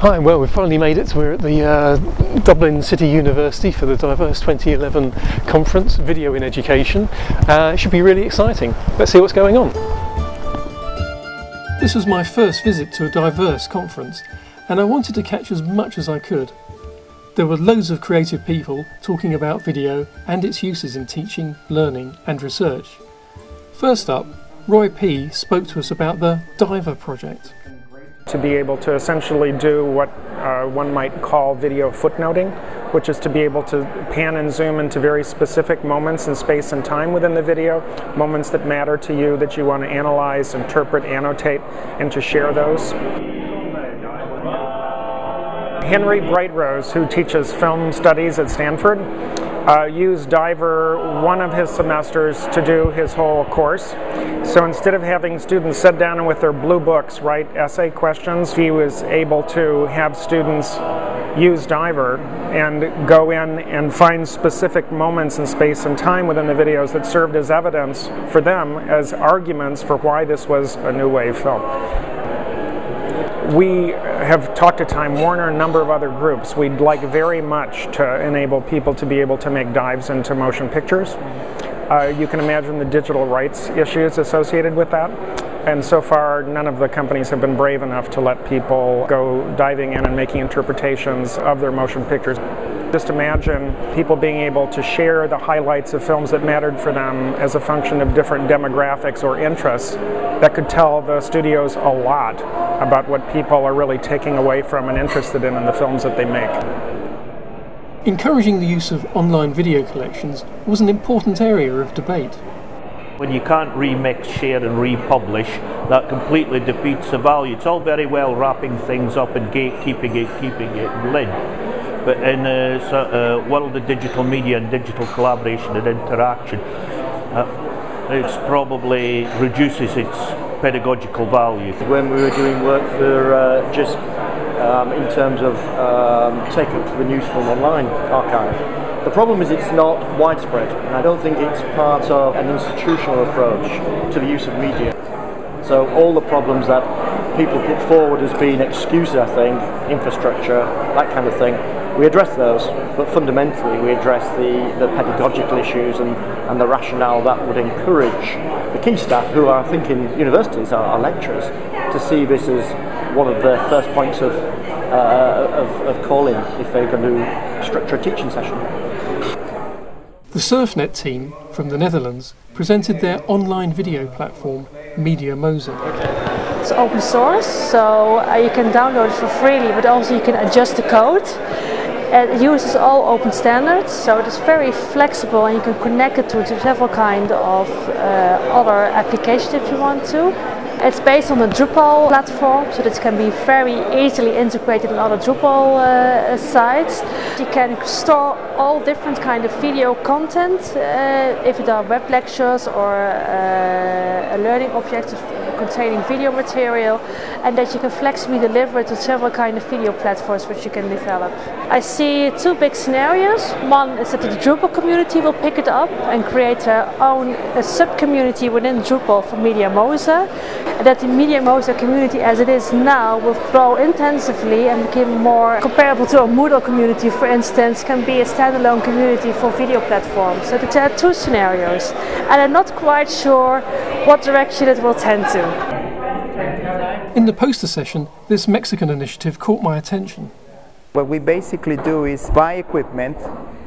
Hi, well, we've finally made it. We're at the Dublin City University for the Diverse 2011 conference, Video in Education. It should be really exciting. Let's see what's going on. This was my first visit to a diverse conference, and I wanted to catch as much as I could. There were loads of creative people talking about video and its uses in teaching, learning and research. First up, Roy P. spoke to us about the Diver project. To be able to essentially do what one might call video footnoting, which is to be able to pan and zoom into very specific moments in space and time within the video, moments that matter to you, that you want to analyze, interpret, annotate, and to share those. Henry Brightrose, who teaches film studies at Stanford, used Diver one of his semesters to do his whole course. So instead of having students sit down and with their blue books write essay questions, he was able to have students use Diver and go in and find specific moments in space and time within the videos that served as evidence for them, as arguments for why this was a new wave film. We have talked to Time Warner and a number of other groups. We'd like very much to enable people to be able to make dives into motion pictures. You can imagine the digital rights issues associated with that. And so far, none of the companies have been brave enough to let people go diving in and making interpretations of their motion pictures. Just imagine people being able to share the highlights of films that mattered for them as a function of different demographics or interests. That could tell the studios a lot about what people are really taking away from and interested in the films that they make. Encouraging the use of online video collections was an important area of debate. When you can't remix, share and republish, that completely defeats the value. It's all very well wrapping things up and gatekeeping it, keeping it in lid. But in a world of digital media and digital collaboration and interaction, it probably reduces its pedagogical value. When we were doing work for JISC in terms of take-up for the News Film Online archive, the problem is it's not widespread, and I don't think it's part of an institutional approach to the use of media. So all the problems that people put forward as being excuses, I think, infrastructure, that kind of thing, we address those, but fundamentally we address the pedagogical issues and the rationale that would encourage the key staff, who are, I think, in universities, our lecturers, to see this as one of their first points of calling if they're going to structure a teaching session. The SurfNet team from the Netherlands presented their online video platform, Media Moza. It's open source, so you can download it for freely, but also you can adjust the code. It uses all open standards, so it is very flexible and you can connect it to several kinds of other applications if you want to. It's based on a Drupal platform, so that can be very easily integrated in other Drupal sites. You can store all different kind of video content, if it are web lectures or learning objects containing video material, and that you can flexibly deliver it to several kind of video platforms which you can develop. I see two big scenarios. One is that the Drupal community will pick it up and create their own sub-community within Drupal for Media Moza, and that the Media Moza community as it is now will grow intensively and become more comparable to a Moodle community, for instance, can be a standalone community for video platforms. So there are two scenarios, and I'm not quite sure what direction it will tend to. In the poster session, this Mexican initiative caught my attention. What we basically do is buy equipment,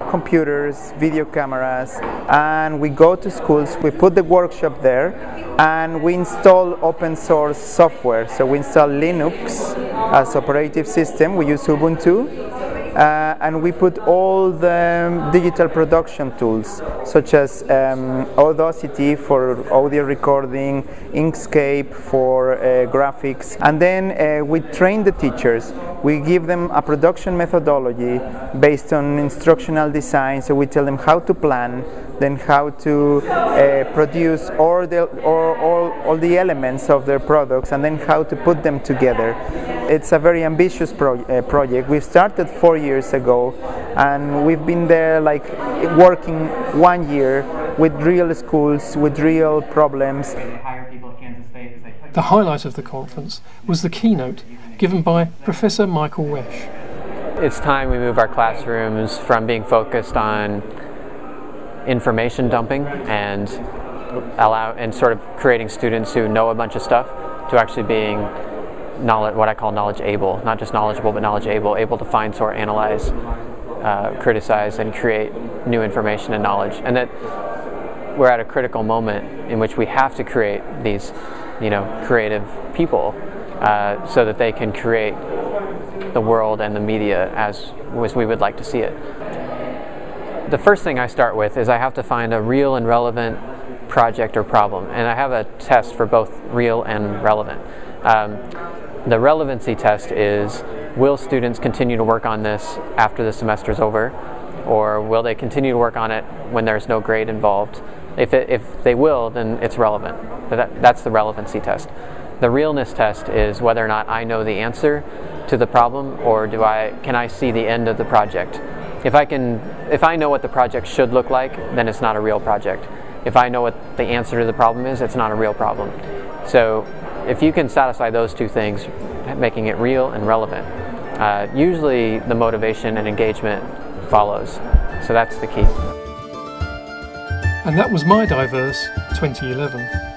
computers, video cameras, and we go to schools, we put the workshop there, and we install open source software. So we install Linux as operative system, we use Ubuntu, and we put all the digital production tools, such as Audacity for audio recording, Inkscape for graphics, and then we train the teachers. We give them a production methodology based on instructional design, so we tell them how to plan, then how to produce all the elements of their products, and then how to put them together. It's a very ambitious project. We started 4 years ago, and we've been there like working 1 year with real schools, with real problems. The highlight of the conference was the keynote, given by Professor Michael Wesch. It's time we move our classrooms from being focused on information dumping and sort of creating students who know a bunch of stuff to actually being what I call knowledge able, not just knowledgeable but knowledge able to find, sort, analyze, criticize, and create new information and knowledge. And that we're at a critical moment in which we have to create these, creative people so that they can create the world and the media as we would like to see it. The first thing I start with is I have to find a real and relevant project or problem, and I have a test for both real and relevant. The relevancy test is, will students continue to work on this after the semester is over, or will they continue to work on it when there's no grade involved? If they will, then it's relevant. That's the relevancy test. The realness test is whether or not I know the answer to the problem, or can I see the end of the project. If I know what the project should look like, then it's not a real project. If I know what the answer to the problem is, it's not a real problem. So if you can satisfy those two things, making it real and relevant, usually the motivation and engagement follows. So that's the key. And that was my Diverse 2011.